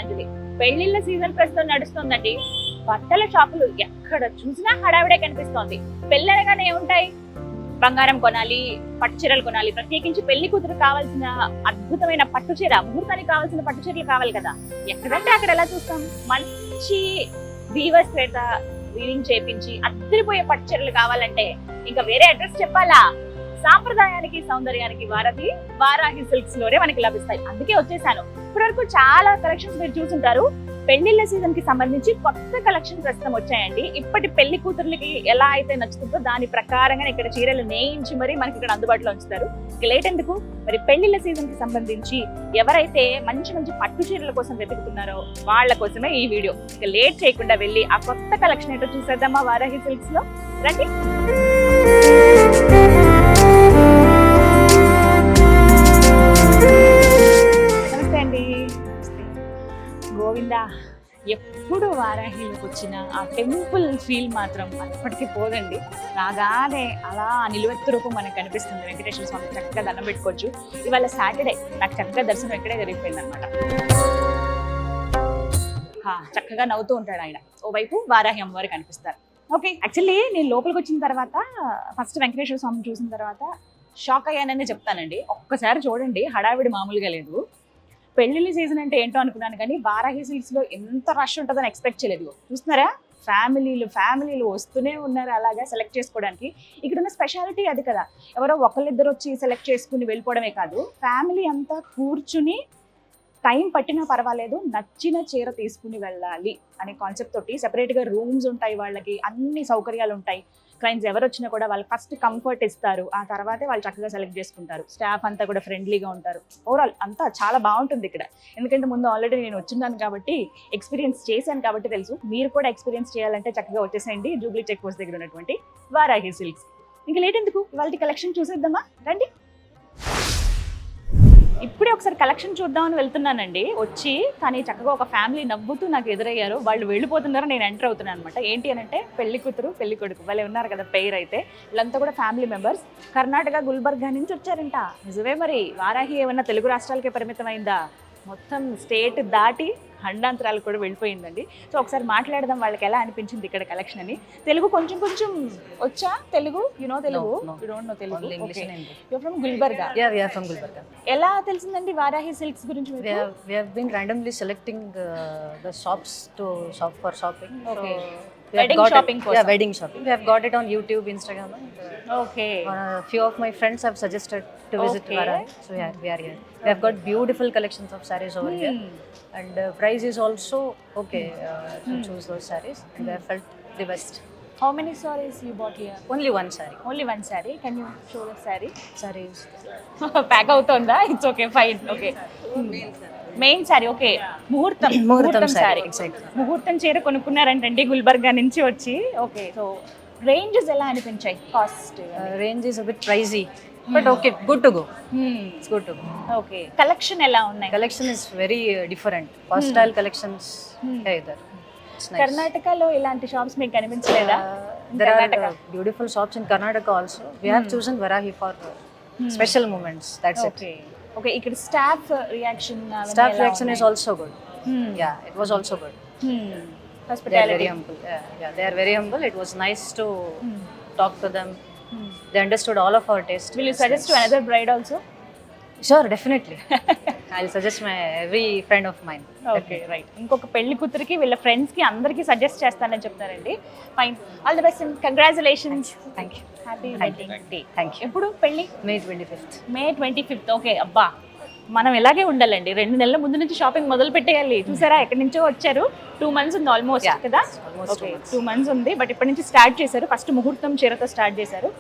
లాంటిది. పెళ్లిళ్ళ సీజన్ ప్రస్తుతం నడుస్తుందండి. బట్టల షాపులు ఎక్కడ చూసినా హడావిడే కనిపిస్తోంది. పెళ్ళనగానే ఏముంటాయి? బంగారం కొనాలి, పట్టు చీరలు కొనాలి. ప్రత్యేకించి పెళ్లి కూతురు కావాల్సిన అద్భుతమైన పట్టు చీర, ముహూర్తానికి కావాల్సిన పట్టు చీరలు కావాలి కదా. ఎక్కడంటే అక్కడ ఎలా చూస్తాం? మంచి వీవర్స్ చేత వీవింగ్ చేపించి అద్దరిపోయే పట్టు చీరలు కావాలంటే ఇంకా వేరే అడ్రస్ చెప్పాలా? సాంప్రదాయానికి సౌందర్యానికి వారధి వారాహి సిల్క్స్ లోనే మనకి లభిస్తాయి. అందుకే వచ్చేసాను. ఇప్పటి వరకు చాలా కలెక్షన్స్ మీరు చూసుంటారు. పెళ్లిళ్ళ సీజన్ కి సంబంధించి కొత్త కలెక్షన్ ప్రస్తుతం వచ్చాయండి. ఇప్పటి పెళ్లి కూతుర్లకి ఎలా అయితే నచ్చుతుందో దాని ప్రకారంగా ఇక్కడ చీరలు నేయించి మరి మనకి ఇక్కడ అందుబాటులో ఉంచుతారు. ఇక లేట్ ఎందుకు, మరి పెళ్లిళ్ళ సీజన్ కి సంబంధించి ఎవరైతే మంచి మంచి పట్టు చీరల కోసం వెతుకుతున్నారో వాళ్ళ కోసమే ఈ వీడియో. ఇక లేట్ చేయకుండా వెళ్ళి ఆ కొత్త కలెక్షన్ ఏంటో చూసేద్దామా వారాహి సిల్క్స్ లో. రండి. నమస్తే అండి. గోవిందా, ఎప్పుడు వారాహిలోకి వచ్చిన ఆ టెంపుల్ ఫీల్ మాత్రం అప్పటికి పోదండి. రాగానే అలా నిలువెత్తు రూపం మనకు కనిపిస్తుంది. వెంకటేశ్వర స్వామి చక్కగా దండం పెట్టుకోవచ్చు. ఇవాళ సాటర్డే, నాకు చక్కగా దర్శనం ఇక్కడే జరిగిపోయింది అనమాట. చక్కగా నవ్వుతూ ఉంటాడు ఆయన. ఓవైపు వారాహి అమ్మవారు కనిపిస్తారు. ఓకే, యాక్చువల్లీ నేను లోపలికి వచ్చిన తర్వాత ఫస్ట్ వెంకటేశ్వర స్వామిని చూసిన తర్వాత షాక్ అయ్యానని చెప్తానండి. ఒక్కసారి చూడండి, హడావిడి మామూలుగా లేదు. పెళ్లిళ్ళ సీజన్ అంటే ఏంటో అనుకున్నాను, కానీ వారాహి సిల్క్స్ లో ఎంత రష్ ఉంటుందని ఎక్స్పెక్ట్ చేయలేదు. చూస్తున్నారా, ఫ్యామిలీలు వస్తూనే ఉన్నారు అలాగా సెలెక్ట్ చేసుకోవడానికి. ఇక్కడ ఉన్న స్పెషాలిటీ అది కదా, ఎవరో ఒకళ్ళిద్దరు వచ్చి సెలెక్ట్ చేసుకుని వెళ్ళిపోవడమే కాదు, ఫ్యామిలీ అంతా కూర్చుని టైం పట్టినా పర్వాలేదు నచ్చిన చీర తీసుకుని వెళ్ళాలి అనే కాన్సెప్ట్ తోటి సెపరేట్గా రూమ్స్ ఉంటాయి, వాళ్ళకి అన్ని సౌకర్యాలు ఉంటాయి. క్లయింట్స్ ఎవరు వచ్చినా కూడా వాళ్ళు ఫస్ట్ కంఫర్ట్ ఇస్తారు, ఆ తర్వాతే వాళ్ళు చక్కగా సెలెక్ట్ చేసుకుంటారు. స్టాఫ్ అంతా కూడా ఫ్రెండ్లీగా ఉంటారు. ఓవరాల్ అంతా చాలా బాగుంటుంది ఇక్కడ. ఎందుకంటే ముందు ఆల్రెడీ నేను వచ్చిన్నాను కాబట్టి, ఎక్స్పీరియన్స్ చేశాను కాబట్టి తెలుసు. మీరు కూడా ఎక్స్పీరియన్స్ చేయాలంటే చక్కగా వచ్చేసేయండి జూబ్లీ చెక్ పోస్ట్ దగ్గర ఉన్నటువంటి వారాహి సిల్క్స్. ఇంకా లేట్ ఎందుకు, వాళ్ళ కలెక్షన్ చూసేద్దామా, రండి. ఇప్పుడే ఒకసారి కలెక్షన్ చూద్దామని వెళ్తున్నానండి వచ్చి, కానీ చక్కగా ఒక ఫ్యామిలీ నవ్వుతూ నాకు ఎదురయ్యారు. వాళ్ళు వెళ్ళిపోతున్నారు, నేను ఎంటర్ అవుతున్నాను అనమాట. ఏంటి అని అంటే పెళ్లి కూతురు పెళ్లి కొడుకు వాళ్ళే ఉన్నారు కదా పెయిర్ అయితే. వీళ్ళంతా కూడా ఫ్యామిలీ మెంబర్స్. కర్ణాటక గుల్బర్గా నుంచి వచ్చారంట. నిజమే, మరి వారాహి ఏమన్నా తెలుగు రాష్ట్రాలకే పరిమితమైందా? మొత్తం స్టేట్ దాటి ఖండాంతరాలు కూడా వెళ్ళిపోయిందండి. సో ఒకసారి మాట్లాడదాం వాళ్ళకి ఎలా అనిపించింది ఇక్కడ కలెక్షన్ అని. తెలుగు కొంచెం వచ్చా? Telugu you know Telugu? You don't know Telugu? Okay, you are from Gulbarga. Yeah, we are from Gulbarga. ఎలా తెలిసిందండి వారాహి సిల్క్స్ గురించి మీకు? We have been randomly selecting the shops to shop for shopping. Okay. We have Wedding got shopping it, కోసం. yeah, wedding shopping. We have got it on YouTube, Instagram, and okay. few of my friends have suggested to visit Okay. Varanasi. So yeah, we are here. We have got beautiful collections of sarees over here, and price is also okay to choose those sarees, and I felt the best. How many sarees you bought here? Only one saree. Only one saree. Can you show the saree? Sarees. Pack అవుతుందా? It's okay, fine. Okay, main sari. Okay, ముహూర్తం సారీ. ముహూర్తం చీర కొనుక్కున్నారంటండి గుల్బర్గా నుంచి వచ్చి. Okay, so ranges ఎలా అనిపించాయి? Cost Range is a bit pricey, but okay, good to go. It's good to go. Okay, collection ఎలా ఉన్నాయి? Collection is very different. Hostile collections either. It's nice. కర్ణాటకలో ఇలాంటి షాప్స్ మీకు కనిపించలేదా? There are beautiful shops in Karnataka also. We have chosen Varahi for special moments. That's it. Okay. Okay, ఇక్కడ staff reaction Staff reaction is also good. Yeah, it was also good. They are hospitality. very humble. Yeah, they are very humble. It was nice to talk to them. They understood all of our taste. Will you suggest to another bride also? Sure, definitely. I'll suggest my every friend of mine. Okay, right. ఇంకొక పెళ్లి కూతురికి వీళ్ళ friends కి అందరికి suggest చేస్తానని చెప్తారండి. Fine, all the best and congratulations. Thank you. Happy wedding day. Thank you. ఎప్పుడు పెళ్లి? May 25th. మే 25th. ఓకే, అబ్బా మనం ఇలాగే ఉండాలండి. 2 నెలల ముందు నుంచి షాపింగ్ మొదలు పెట్టేయాలి. చూసారా, ఎక్కడి నుంచో వచ్చారు. 2 months ఉంది ఆల్మోస్ట్ కదా. Almost okay, 2 months. 2 months ఉంది, బట్ ఇప్పటి నుంచి స్టార్ట్ చేశారు. ఫస్ట్ ముహూర్తం చీరతో స్టార్ట్ చేశారు.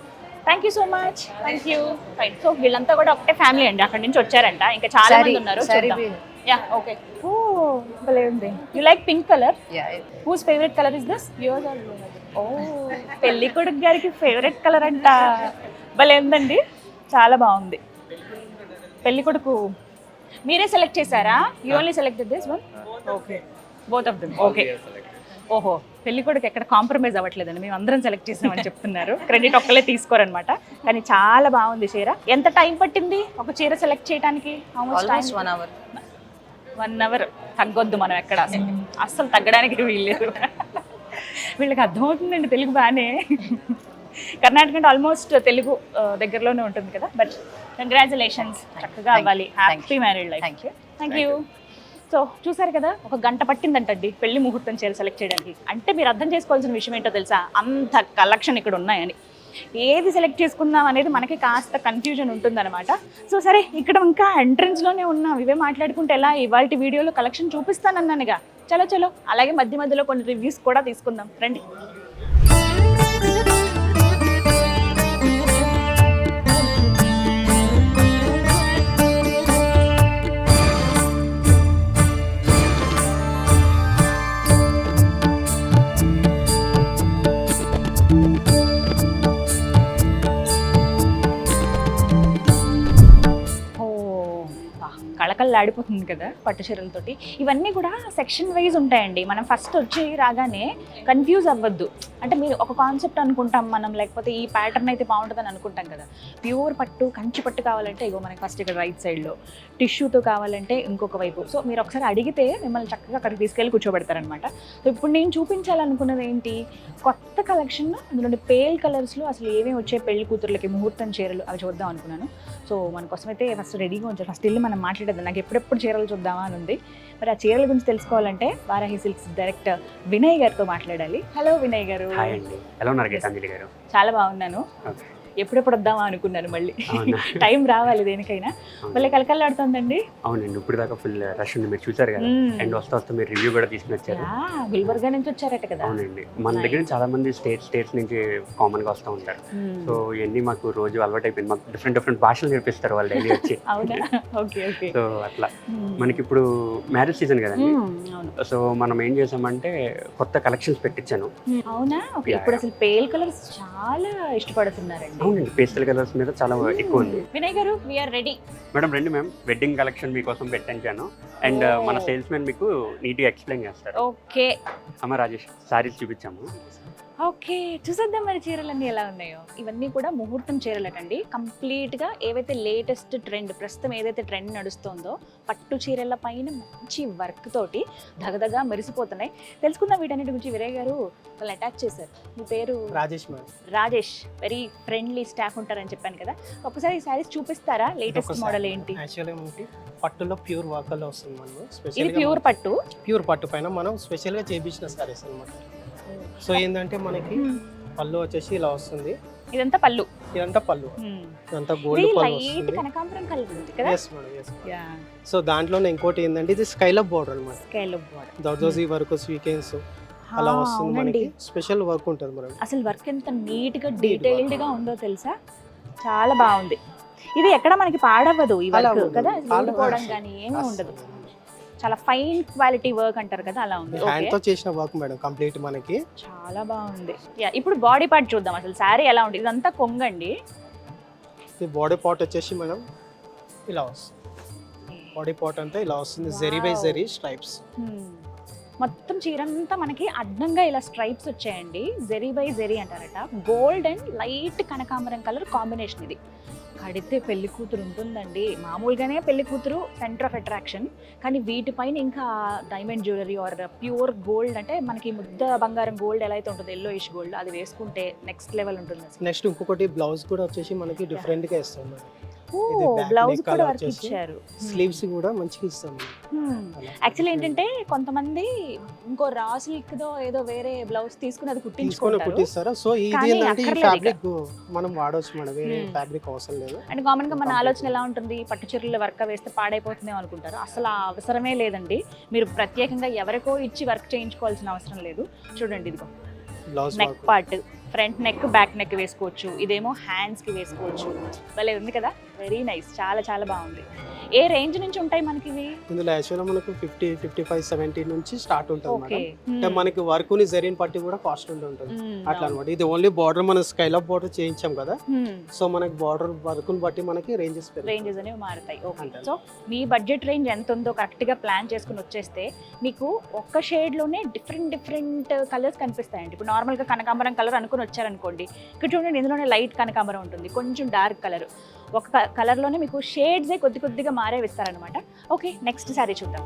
Thank you so much. Thank you. Fine, so వీళ్ళంతా కూడా ఒకటే ఫ్యామిలీ అండి, అక్కడి నుంచి వచ్చారంట. ఇంకా చాలా మంది ఉన్నారు. Yeah, okay. ఓ, భలే ఉంది. You like pink colour? Yeah. Whose favourite colour is this? Yours or? Oh, పెళ్లి కొడుకు గారికి ఫేవరెట్ కలర్ అంట. భలే ఉందండి, చాలా బాగుంది. పెళ్లి కొడుకు మీరే సెలెక్ట్ చేశారా? You only selected this one? Okay, both of them. Okay, ఓహో, పెళ్లి కొడుకు ఎక్కడ కాంప్రమైజ్ అవ్వట్లేదండి, మేము అందరం సెలెక్ట్ చేసామని చెప్తున్నారు. క్రెడిట్ ఒక్కలే తీసుకోరనమాట. కానీ చాలా బాగుంది చీర. ఎంత టైం పట్టింది ఒక చీర సెలెక్ట్ చేయడానికి? Almost 1 hour. 1 hour. తగ్గొద్దు మనం ఎక్కడ అస్సలు తగ్గడానికి వీల్లేదు. వీళ్ళకి అర్థమవుతుందండి తెలుగు బాగానే. కర్ణాటక అంటే ఆల్మోస్ట్ తెలుగు దగ్గరలోనే ఉంటుంది కదా. బట్ కంగ్రాచులేషన్స్, చక్కగా అవ్వాలి. Happy married life. Thank you. So చూసారు కదా, ఒక గంట పట్టిందంటండి పెళ్లి ముహూర్తం చీర సెలెక్ట్ చేయడానికి. అంటే మీరు అర్థం చేసుకోవాల్సిన విషయం ఏంటో తెలుసా, అంత కలెక్షన్ ఇక్కడ ఉన్నాయని. ఏది సెలెక్ట్ చేసుకుందాం అనేది మనకి కాస్త కన్ఫ్యూజన్ ఉంటుందన్నమాట. సో సరే, ఇక్కడ ఇంకా ఎంట్రన్స్లోనే ఉన్నాం, ఇవే మాట్లాడుకుంటే ఎలా, ఇవాళ వీడియోలో కలెక్షన్ చూపిస్తానన్నానుగా. చలో చలో, అలాగే మధ్య మధ్యలో కొన్ని రివ్యూస్ కూడా తీసుకుందాం రండి. కళకళలాడిపోతుంది కదా పట్టు చీరలతోటి. ఇవన్నీ కూడా సెక్షన్ వైజ్ ఉంటాయండి. మనం ఫస్ట్ వచ్చి రాగానే కన్ఫ్యూజ్ అవ్వద్దు. అంటే మీరు ఒక కాన్సెప్ట్ అనుకుంటాం మనం, లేకపోతే ఈ ప్యాటర్న్ అయితే బాగుంటుందని అనుకుంటాం కదా. ప్యూర్ పట్టు, కంచి పట్టు కావాలంటే ఇగో మనకి ఫస్ట్ ఇక్కడ రైట్ సైడ్లో, టిష్యూతో కావాలంటే ఇంకొక వైపు. సో మీరు ఒకసారి అడిగితే మిమ్మల్ని చక్కగా అక్కడికి తీసుకెళ్ళి కూర్చోబెడతారనమాట. సో ఇప్పుడు నేను చూపించాలనుకున్నది ఏంటి, కొత్త కలెక్షన్. అందులో పేల్ కలర్స్లో అసలు ఏమేమి వచ్చాయి పెళ్లి కూతుర్లకి ముహూర్తం చీరలు, అవి చూద్దాం అనుకున్నాను. సో మన కోసం అయితే ఫస్ట్ రెడీగా ఉంచారు. ఫస్ట్ వెళ్ళి మనం మాట్లాడేద్దాం. నాకు ఎప్పుడెప్పుడు చీరలు చూద్దామా అని ఉంది. మరి ఆ చీరల గురించి తెలుసుకోవాలంటే వారాహి సిల్క్స్ డైరెక్టర్ వినయ్ గారితో మాట్లాడాలి. హలో వినయ్ గారు. హాయ్ అండి, ఎలా ఉన్నారు గీతాంజలి గారు? చాలా బాగున్నాను. ఎప్పుడెప్పుడు వద్దామా అనుకున్నాను, మళ్ళీ టైం రావాలి దేనికైనా. మళ్ళీ కలకల్లాడుతుందండి. అవునండి, ఇప్పుడు దాకా ఫుల్ రష్ ఉంది, మీరు చూసారు కదా. అండ్ వస్తా మీరు రివ్యూ కూడా తీసుకుని వచ్చారు. గుల్బర్గా నుంచి వచ్చారట కదా. అవునండి, మన దగ్గర చాలా మంది స్టేట్స్ నుంచి కామన్ గా వస్తూ ఉంటారు. సో ఇవన్నీ మాకు రోజు అలవాటు అయిపోయింది. మాకు డిఫరెంట్ భాషలు నేర్పిస్తారు వాళ్ళు డైలీ వచ్చి. సో అట్లా మనకి ఇప్పుడు మ్యారేజ్ సీజన్ కదండి. సో మనం ఏం చేసామంటే కొత్త కలెక్షన్స్ పెట్టించాను. అవునా? ఇప్పుడు అసలు పేల్ కలర్స్ చాలా ఇష్టపడుతున్నారండి. అవునండి, పేస్టల్ కలర్స్ మీద చాలా ఎక్కువ ఉంది. వినయ్ గారు, వి ఆర్ రెడీ. మేడం రండి మ్యామ్, వెడ్డింగ్ కలెక్షన్ మీకోసం పెట్టించాను. అండ్ మన సేల్స్ మెన్ మీకు నీట్గా ఎక్స్ప్లెయిన్ చేస్తారు. ఓకే అమ్మ రాజేష్, సారీస్ చూపించాము. ఓకే, చూసేద్దాం మరి చీరలన్నీ ఎలా ఉన్నాయో. ఇవన్నీ కూడా ముహూర్తం చీరలటండి. కంప్లీట్గా ఏవైతే లేటెస్ట్ ట్రెండ్, ప్రస్తుతం ఏదైతే ట్రెండ్ నడుస్తుందో పట్టు చీరల పైన మంచి వర్క్ తోటి దగదగా మెరిసిపోతున్నాయి. తెలుసుకుందాం వీటన్నిటి గురించి. వినయ్ గారు వాళ్ళు అటాచ్ చేశారు. మీ పేరు? Rajesh madam. Rajesh, very friendly staff ఉంటారని చెప్పాను కదా. ఒకసారి ఈ సారీస్ చూపిస్తారా? లేటెస్ట్ మోడల్ ఏంటి? యాక్చువల్గా మనకి పట్టులో ప్యూర్ వర్క్లో వస్తుంది. మనం ఇది స్పెషల్ ప్యూర్ పట్టు. ప్యూర్ పట్టు పైన మనం స్పెషల్గా చేయించిన సారీస్ అన్నమాట. సో ఏంటంటే మనకి పళ్ళు వచ్చేసి ఇలా వస్తుంది. ఇదంతా పళ్ళు. ఇదంతా పళ్ళు, ఇదంతా గోల్డ్ పళ్ళు వస్తుంది. కనకాంబరం కలర్ ఉంది కదా. yes madam, yes. సో దాంట్లోనే ఇంకోటి ఏంటంటే ఇది స్కైలప్ బోర్డర్ అన్నమాట. స్కైలప్ బోర్డర్, దర్దోజీ వర్క్, స్వీకెన్స్ అలా వస్తుంది. మనకి స్పెషల్ వర్క్ ఉంటుంది మేడం. అసలు వర్క్ ఎంత నీట్ గా డీటెయిల్డ్ గా ఉందో తెలుసా, చాలా బాగుంది. ఇది ఎక్కడ మనకి పాడవ్వదు ఈ వర్క్ కదా, ఊడిపోవడం కానీ ఏమీ ఉండదు. చాలా ఫైన్ క్వాలిటీ వర్క్ అంటారు కదా, అలా ఉంది. హ్యాండ్ తో చేసిన వర్క్ మేడం, కంప్లీట్ మనకి చాలా బాగుంది. ఇప్పుడు బాడీ పార్ట్ చూద్దాం. అసలు సారీ ఎలా ఉంటుంది. ఇదంతా కొంగండి. ఈ బాడీ పార్ట్ వచ్చేసి మేడం ఇలా వస్తుంది. బాడీ పార్ట్ అంతా ఇలా వస్తుంది. Zari by zari stripes. మొత్తం చీరంతా మనకి అడ్డంగా ఇలా స్ట్రైప్స్ వచ్చాయండి. జెరీ బై జెరీ అంటారట. గోల్డ్ అండ్ లైట్ కనకాంబరం కలర్ కాంబినేషన్. ఇది కడితే పెళ్లి కూతురు ఉంటుందండి. మామూలుగానే పెళ్లి కూతురు సెంటర్ ఆఫ్ అట్రాక్షన్, కానీ వీటిపైన ఇంకా diamond jewellery or pure gold, అంటే మనకి ముద్ద బంగారం గోల్డ్ ఎలా అయితే ఉంటుంది, ఎల్లోయిష్ గోల్డ్, అది వేసుకుంటే నెక్స్ట్ లెవెల్ ఉంటుంది. నెక్స్ట్ ఇంకొకటి బ్లౌజ్ కూడా వచ్చేసి మనకి డిఫరెంట్ గా ఇస్తాం. బ్లౌజ్ కూడా వర్క్ ఇచ్చారు. స్లీవ్స్ కూడా మంచిగా ఇస్తాం. యాక్చువల్లీ ఏంటంటే కొంతమంది ఇంకో రా సిల్క్ దో ఏదో వేరే బ్లౌజ్ తీసుకుని అది కుట్టించుకుంటారు. సో ఇది ఏంటంటే ఈ ఫ్యాబ్రిక్ మనం వాడొచ్చు మేడం, వేరే ఫ్యాబ్రిక్ అవసరం లేదు. అంటే కామన్ గా మన ఆలోచన ఎలా ఉంటుంది, పట్టు చీరలు వర్క్ వేస్తే పాడైపోతుందేమో అనుకుంటారు. అసలు ఆ అవసరమే లేదండి. మీరు ప్రత్యేకంగా ఎవరికో ఇచ్చి వర్క్ చేయించుకోవాల్సిన అవసరం లేదు. చూడండి, ఇదిగో neck part, front neck, back neck వేసుకోవచ్చు. ఇదేమో హ్యాండ్స్ కి వేసుకోవచ్చు. భలే ఉంది కదా, వెరీ నైస్. చాలా చాలా బాగుంది. ఏ రేంజ్ నుంచి ఉంటాయి మనకి ఇవి? ఇందులో యాక్చువల్గా మనకు 50, 55, 70 నుంచి స్టార్ట్ ఉంటుంది మేడం. అంటే మనకి వర్క్ ని జరీన్ పట్టి కూడా కాస్ట్ ఉంటుంది అట్లా అనమాట. ఇది ఓన్లీ బార్డర్ మనం స్కైలప్ బార్డర్ చేయించాం కదా, సో మనకి బార్డర్ వర్క్ ని బట్టి మనకి రేంజెస్ అనేవి మారుతాయి. ఓకే, సో మీ బడ్జెట్ రేంజ్ ఎంత ఉందో కరెక్ట్ గా ప్లాన్ చేసుకుని వచ్చేస్తే మీకు ఒక్క షేడ్ లోనే డిఫరెంట్ కలర్స్ కనిపిస్తాయండి. ఇప్పుడు నార్మల్ గా కనకాంబరం కలర్ అనుకుని వచ్చారనుకోండి, ఇక్కడ చూడండి ఇందులోనే లైట్ కనకాంబరం ఉంటుంది, కొంచెం డార్క్ కలర్. ఒక కలర్లోనే మీకు షేడ్సే కొద్దిగా మారే ఇస్తారనమాట. ఓకే, నెక్స్ట్ సారీ చూద్దాం.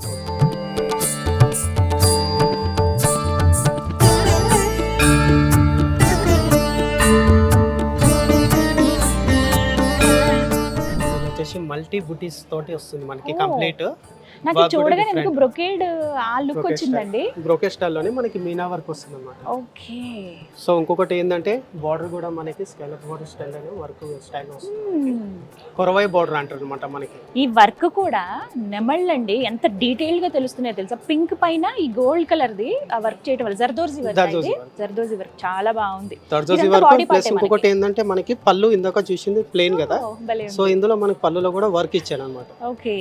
వచ్చేసి మల్టీ బుటీస్ తోటి వస్తుంది మనకి Oh. కంప్లీట్. నాకు work కూడా చూడగానే ఎందుకు different. బ్రొకేడ్ ఆ లుక్ వచ్చిందండి. బ్రోకెట్ స్టైల్లోనే మనకి మీనా వర్క్ వస్తుంది అనమాట. ఓకే. సో ఇంకొకటి ఏంటంటే బార్డర్ కూడా మనకి స్కెలప్ బార్డర్ స్టైల్ అనే వర్క్ స్టైల్ వస్తుంది. కొరవై బార్డర్ అంటారు అనమాట మనకి. ఈ వర్క్ కూడా నెమళ్ళండి ఎంత డీటెయిల్ గా తెలుస్తున్నాయో తెలుసా. పింక్ పైన ఈ గోల్డ్ కలర్ ది ఆ వర్క్ చేయడం వల్ల zardozi zardozi work, work. Zardozi work చాలా బాగుంది. దర్జోజీ ఇదంతా వర్క్ body part ప్లస్ ఏ ఇంకొకటి ఏంటంటే మనకి పళ్ళు ఇందాక చూసింది ప్లెయిన్ కదా. ఓ, భలే సో ఉంది. ఇందులో మనకి పళ్ళులో కూడా వర్క్ ఇచ్చాను అనమాట. ఓకే.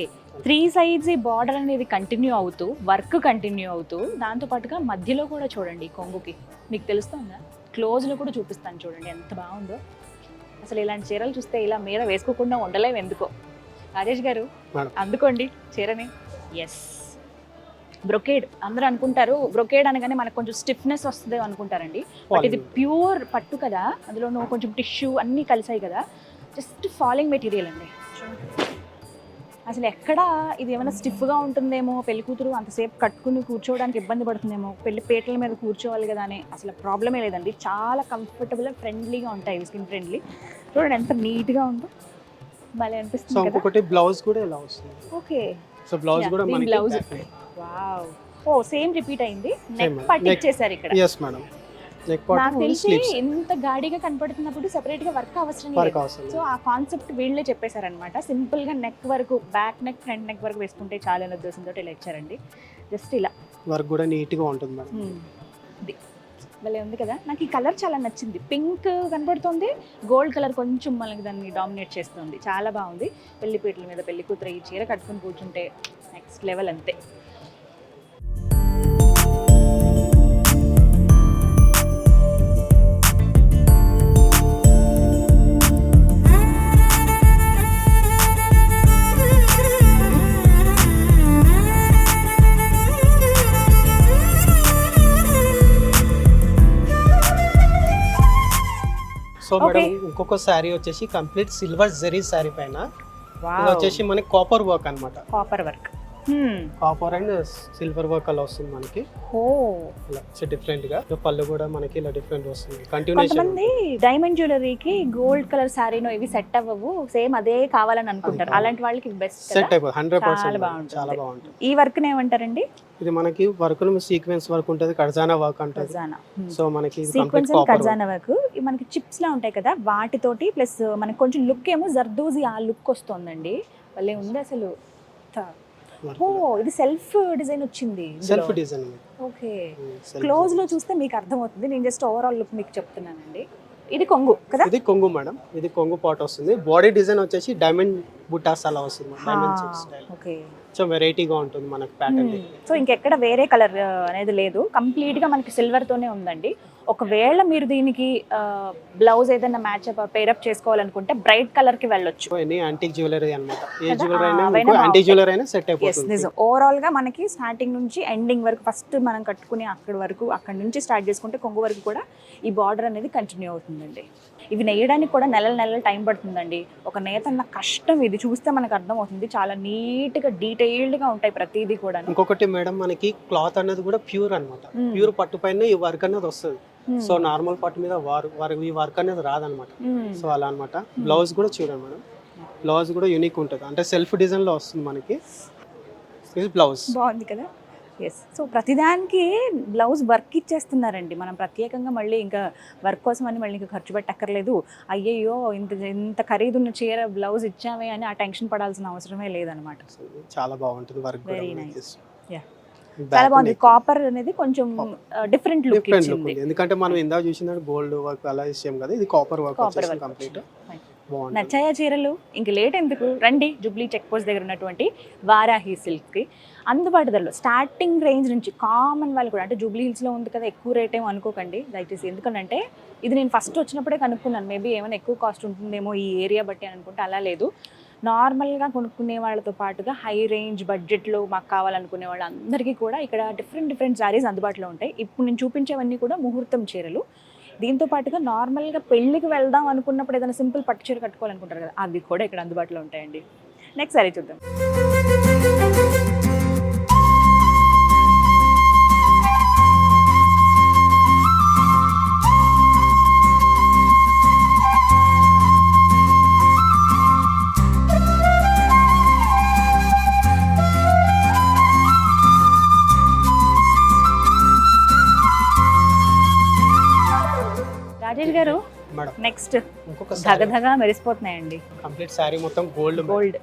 3 sides ఈ బార్డర్ అనేది కంటిన్యూ అవుతూ వర్క్ కంటిన్యూ అవుతూ దాంతో పాటుగా మధ్యలో కూడా చూడండి కొంగుకి మీకు తెలుస్తుందా, క్లోజ్ లో కూడా చూపిస్తాను చూడండి ఎంత బాగుందో. అసలు ఇలాంటి చీరలు చూస్తే ఇలా మీద వేసుకోకుండా ఉండలేము ఎందుకో. రాజేష్ గారు మేడం. అందుకోండి చీరని. ఎస్, బ్రొకేడ్ అందరూ అనుకుంటారు బ్రొకేడ్ అనగానే మనకు కొంచెం స్టిఫ్నెస్ వస్తుంది అనుకుంటారండి. బట్ ఇది ప్యూర్ పట్టు కదా, అందులో కొంచెం టిష్యూ అన్నీ కలిసాయి కదా, జస్ట్ ఫాలింగ్ మెటీరియల్ అండి. అసలు ఎక్కడ ఇది ఏమైనా స్టిఫ్గా ఉంటుందేమో, పెళ్లి కూతురు అంతసేపు కట్టుకుని కూర్చోవడానికి ఇబ్బంది పడుతుందేమో, పెళ్లి పీటల మీద కూర్చోవాలి కదా అని అసలు ప్రాబ్లమే లేదండి. చాలా కంఫర్టబుల్ ఫ్రెండ్లీగా ఉంటాయి, స్కిన్ ఫ్రెండ్లీ. చూడండి ఎంత నీట్గా ఉందో, భలే సో అనిపిస్తుంది కదా. ఇంకొకటి బ్లౌజ్ కూడా ఇలా వస్తుంది. ఓకే. సో బ్లౌజ్ కూడా మనకి బ్లౌజ్ వావ్, ఓ సేమ్ రిపీట్ అయింది. నెక్ Same, పట్టి neck. ఇచ్చేసారు ఇక్కడ. Yes madam. నెక్ పార్ట్ నాకు తెలిసి స్లీవ్స్ ఎంత గాడిగా కనపడుతున్నప్పుడు సెపరేట్ గా వర్క్ అవసరం వర్క్ లేదు. అవసరం. సో ఆ కాన్సెప్ట్ వీళ్ళే చెప్పేశారనమాట. సింపుల్ గా నెక్ వరకు, బ్యాక్ నెక్ ఫ్రంట్ నెక్ వరకు వేసుకుంటే చాలా అనే ఉద్దేశంతో ఇలా ఇచ్చారండి. జస్ట్ ఇలా వర్క్ కూడా నీట్ గా ఉంటుంది మేడం. ఇది భలే ఉంది కదా. నాకు ఈ కలర్ చాలా నచ్చింది. పింక్ కనపడుతుంది, గోల్డ్ కలర్ కొంచెం మనకి దాన్ని డామినేట్ చేస్తుంది. చాలా బాగుంది. పెళ్లి పీటల మీద పెళ్లి కూతురు ఈ చీర కట్టుకుని కూర్చుంటే నెక్స్ట్ లెవెల్ అంతే. సో మేడం ఇంకొక శారీ వచ్చేసి కంప్లీట్ సిల్వర్ జరీ శారీ పైన ఇది వచ్చేసి మనకి కాపర్ వర్క్ అన్నమాట. Copper work, copper and silver work అలా వస్తుంది మనకి. ఓ ఇలా డిఫరెంట్ గా పళ్ళు కూడా మనకి ఇలా డిఫరెంట్ వస్తుంది. కంటిన్యూషన్ కొంతమంది డైమండ్ జ్యువెలరీకి గోల్డ్ కలర్ శారీనో ఇవి సెట్ అవ్వవు, సేమ్ అదే కావాలని అనుకుంటారు. అలాంటి వాళ్ళకి బెస్ట్ సెట్ అయిపోతుంది 100%. చాలా బాగుంటుంది. చాలా బాగుంటుంది. ఈ వర్క్ ఏమంటారండి? ఇది మనకి వర్క్ సీక్వెన్స్ వర్క్ ఉంటుంది, కర్జానా వర్క్ ఉంటుంది. ఖజానా సో మనకి సీక్వెన్స్ అండ్ ఖజానా వర్క్ మనకి చిప్స్ లా ఉంటాయి కదా, వాటితోటి ప్లస్ మనకి కొంచెం లుక్ ఏమో జర్దోజీ ఆ లుక్ వస్తుందండి. భలే ఉంది అసలు. ఓ ఇది సెల్ఫ్ డిజైన్ వచ్చింది. Self design. ఓకే, క్లోజ్ లో చూస్తే మీకు అర్థమవుతుంది. నేను జస్ట్ ఓవరాల్ లుక్ మీకు చెప్తున్నానండి. ఇది కొంగు కదా? ఇది కొంగు మేడం. ఇది కొంగు పాట్ వస్తుంది. బాడీ డిజైన్ వచ్చేసి డైమండ్ బుటాస్ అలా వస్తుంది. Diamond style. ఓకే, కొంచెం వెరైటీగా ఉంటుంది మనకి ప్యాటర్న్. సో ఇంకెక్కడ వేరే కలర్ అనేది లేదు, కంప్లీట్ గా మనకి సిల్వర్ తోనే ఉందండి. ఒకవేళ మీరు దీనికి బ్లౌజ్ ఏదైనా మ్యాచ్ అప్ పేరప్ చేసుకోవాలనుకుంటే బ్రైట్ కలర్ కి వెళ్ళొచ్చు. ఎనీ యాంటిక్ జ్యువెలరీ అన్నమాట. ఏ కదా? జ్యువెలరీ అవైనా అయినా యాంటిక్ బాగుంటాయి. జ్యువెలరీ అయినా సెట్ ఎస్, అయిపోతుంది. నిజం. ఓవరాల్ గా మనకి స్టార్టింగ్ నుంచి ఎండింగ్ వరకు, ఫస్ట్ మనం కట్టుకుని అక్కడి వరకు, అక్కడి నుంచి స్టార్ట్ చేసుకుంటే కొంగు వరకు కూడా ఈ బార్డర్ అనేది కంటిన్యూ అవుతుందండి. ఇవి నెయ్యడానికి కూడా నెలలు టైం పడుతుందండి. ఒక నేతన్న కష్టం ఇది చూస్తే మనకు అర్థం అవుతుంది. చాలా నీట్ గా డీటెయిల్డ్ గా ఉంటాయి ప్రతిదీ కూడా. ఇంకొకటి మేడం మనకి క్లాత్ అనేది కూడా ప్యూర్ అన్నమాట. ప్యూర్ పట్టు పైన ఈ వర్క్ అనేది వస్తుంది. సో నార్మల్ పట్టు మీద ఈ వర్క్ అనేది రాదనమాట. సో అలా అన్నమాట. బ్లౌజ్ కూడా చూడండి మేడం, బ్లౌజ్ కూడా యూనిక్ ఉంటుంది. అంటే సెల్ఫ్ డిజైన్ లో వస్తుంది మనకి. ఇది బ్లౌజ్ బాగుంది కదా. ఎస్, సో ప్రతిదానికి బ్లౌజ్ వర్క్ ఇచ్చేస్తున్నారండి. మనం ప్రత్యేకంగా మళ్ళీ ఇంకా వర్క్ కోసం అని మళ్ళీ ఇంకా ఖర్చు పెట్టక్కర్లేదు. అయ్యయ్యో ఇంత ఖరీదున్న చీర బ్లౌజ్ ఇచ్చామే అని ఆ టెన్షన్ పడాల్సిన అవసరమే లేదనమాట. చాలా బాగుంటుంది వర్క్. Very nice. చాలా బాగుంది. కాపర్ అనేది కొంచెం డిఫరెంట్ లుక్ ఇచ్చింది. ఎందుకంటే మనం ఇందాక చూసిన గోల్డ్ వర్క్ అలా ఇచ్చాం కదా, ఇది కాపర్ వర్క్ వచ్చేసి కంప్లీట్. బాగుంది. నచ్చాయా చీరలు? ఇంక లేట్ ఎందుకు, రండి జూబ్లీ చెక్ పోస్ట్ దగ్గర ఉన్నటువంటి వారాహి సిల్క్కి. అందుబాటు ధరలో స్టార్టింగ్ రేంజ్ నుంచి కామన్ వాళ్ళు కూడా, అంటే జూబ్లీ హిల్స్లో ఉంది కదా ఎక్కువ రేట్ ఏమో అనుకోకండి దయచేసి. ఎందుకంటే ఇది నేను ఫస్ట్ వచ్చినప్పుడే కనుక్కున్నాను, మేబీ ఏమైనా ఎక్కువ కాస్ట్ ఉంటుందేమో ఈ ఏరియా బట్టి అని అనుకుంటే. అలా లేదు, నార్మల్గా కొనుక్కునే వాళ్ళతో పాటుగా హై రేంజ్ బడ్జెట్లో మాకు కావాలనుకునే వాళ్ళందరికీ కూడా ఇక్కడ డిఫరెంట్ శారీస్ అందుబాటులో ఉంటాయి. ఇప్పుడు నేను చూపించేవన్నీ కూడా ముహూర్తం చీరలు. దీంతో పాటుగా నార్మల్గా పెళ్ళికి వెళ్దాం అనుకున్నప్పుడు ఏదైనా సింపుల్ పట్టు చీర కట్టుకోవాలనుకుంటారు కదా, అవి కూడా ఇక్కడ అందుబాటులో ఉంటాయండి. నెక్స్ట్ సారీ చూద్దాం. గారు మేడం నెక్స్ట్ ఇంకొక ధగధగా మెరిసిపోతున్నాయండి. కంప్లీట్ శారీ మొత్తం gold gold.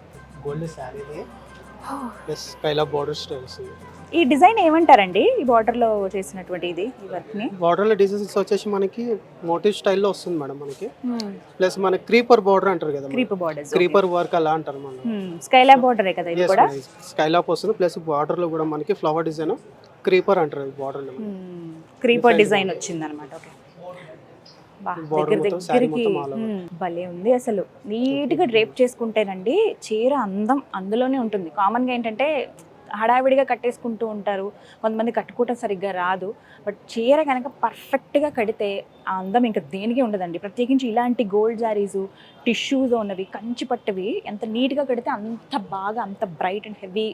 Gold sari plus Skyla border styles. ఈ డిజైన్ ఏమంటారండి? ఈ బార్డర్ లో చేసినటువంటి ఇది ఈ వర్క్ ని బార్డర్ లో డిజైన్స్ వచ్చేసి మనకి మోటివ్ స్టైల్లో వస్తుంది మేడం మనకి. ప్లస్ మన క్రీపర్ బార్డర్ అంటారు కదా, క్రీప్ బార్డర్స్, క్రీపర్ వర్క్ అలా అంటారు మనం. స్కైలా బార్డరే కదా ఇది కూడా. స్కైలాప్ వస్తుంది ప్లస్ బార్డర్ లో కూడా మనకి ఫ్లవర్ డిజైన్ క్రీపర్ అంటారు బార్డర్ లో. క్రీపర్ డిజైన్ వచ్చింది అనమాట. ఓకే, Border మొత్తం saree మొత్తం all over. భలే ఉంది అసలు. నీట్ గా డ్రేప్ చేసుకుంటేనండి చీర అందం అందులోనే ఉంటుంది. కామన్ గా ఏంటంటే హడావిడిగా కట్టేసుకుంటూ ఉంటారు, కొంతమంది కట్టుకోవటం సరిగ్గా రాదు. బట్ చీర కనుక పర్ఫెక్ట్గా కడితే ఆ అందం ఇంకా దేనికి ఉండదండి. ప్రత్యేకించి ఇలాంటి గోల్డ్ శారీస్, టిష్యూస్ ఉన్నవి, కంచి పట్టవి ఎంత నీట్గా కడితే అంత బాగా, అంత bright and heavy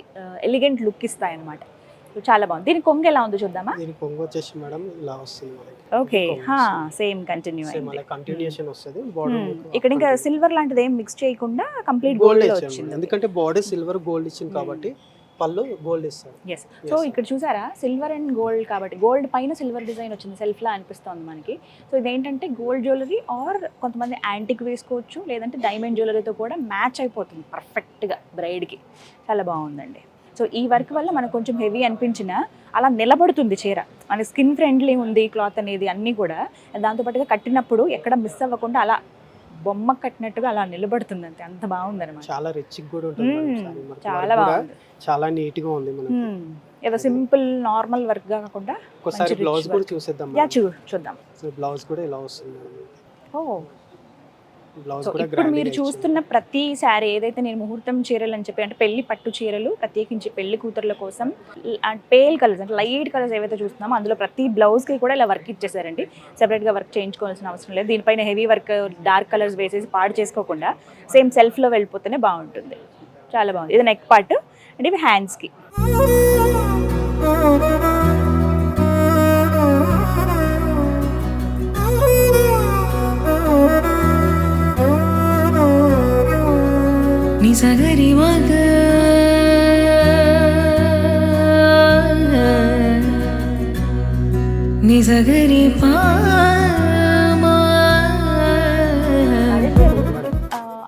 elegant look ఇస్తాయి అనమాట. చాలా బాగుంది. దీని కొంగు ఎలా ఉందో చూద్దామా? దీని కొంగు వచ్చేసి మేడం ఇలా వస్తుంది మనకి. ఓకే, సేమ్ కంటిన్యూ సేమ్ అలా కంటిన్యూషన్ వస్తుంది. బార్డర్ ఇక్కడ ఇంకా సిల్వర్ లాంటిది ఏం మిక్స్ చేయకుండా కంప్లీట్ గోల్డ్ గోల్డ్ ఇచ్చాము వచ్చింది. ఎందుకంటే బాడీ సిల్వర్ గోల్డ్ ఇచ్చింది కాబట్టి పళ్ళు గోల్డ్ ఇస్తారు. ఎస్. సో ఇక్కడ చూసారా, సిల్వర్ అండ్ గోల్డ్ కాబట్టి గోల్డ్ పైన సిల్వర్ డిజైన్ వచ్చింది, సెల్ఫ్ లా అనిపిస్తుంది మనకి. సో ఇదేంటంటే గోల్డ్ జ్యువెలరీ ఆర్ కొంతమంది యాంటిక్ వేసుకోవచ్చు, లేదంటే డైమండ్ జ్యువెలరీతో కూడా మ్యాచ్ అయిపోతుంది పర్ఫెక్ట్గా బ్రైడ్కి. చాలా బాగుందండి. సో ఈ వర్క్ వల్ల మనకు కొంచెం హెవీ అనిపించినా అలా నిలబడుతుంది చీర. మన స్కిన్ ఫ్రెండ్లీ ఉంది క్లాత్ అనేది, అన్నీ కూడా దాంతోపాటుగా కట్టినప్పుడు ఎక్కడ మిస్ అవ్వకుండా అలా బొమ్మ కట్టినట్టుగా అలా నిలబడుతుంది. అంతే, అంత బాగుంది అనమాట. చాలా రిచ్ కూడా ఉంటుంది మేడం సారీ. మనకి చాలా work కూడా బాగుంది. చాలా నీట్ గా ఉంది మనకి. ఏదో సింపుల్ నార్మల్ వర్క్ గా కాకుండా ఒకసారి బ్లౌజ్ కూడా చూసేద్దాం. యా, చూద్దాం. సో బ్లౌజ్ కూడా ఇలా వస్తుంది. ఓ, బ్లౌజ్ సో కూడా ఇప్పుడు మీరు చూస్తున్న ప్రతి శారీ ఏదైతే నేను ముహూర్తం చీరలు అని చెప్పి, అంటే పెళ్లి పట్టు చీరలు ప్రత్యేకించి పెళ్లి కూతుర్ల కోసం పేల్ కలర్స్ అంటే లైట్ కలర్స్ ఏవైతే చూస్తున్నామో అందులో ప్రతి బ్లౌజ్కి కూడా ఇలా వర్క్ ఇచ్చేసారండి. సెపరేట్గా వర్క్ చేయించుకోవాల్సిన అవసరం లేదు. దీనిపైన హెవీ వర్క్ డార్క్ కలర్స్ వేసేసి పాడు చేసుకోకుండా సేమ్ సెల్ఫ్లో వెళ్ళిపోతేనే బాగుంటుంది. చాలా బాగుంది. ఇది నెక్ పార్ట్ అంటే ఇవి హ్యాండ్స్కి. నిజగరి మగ నిజగరి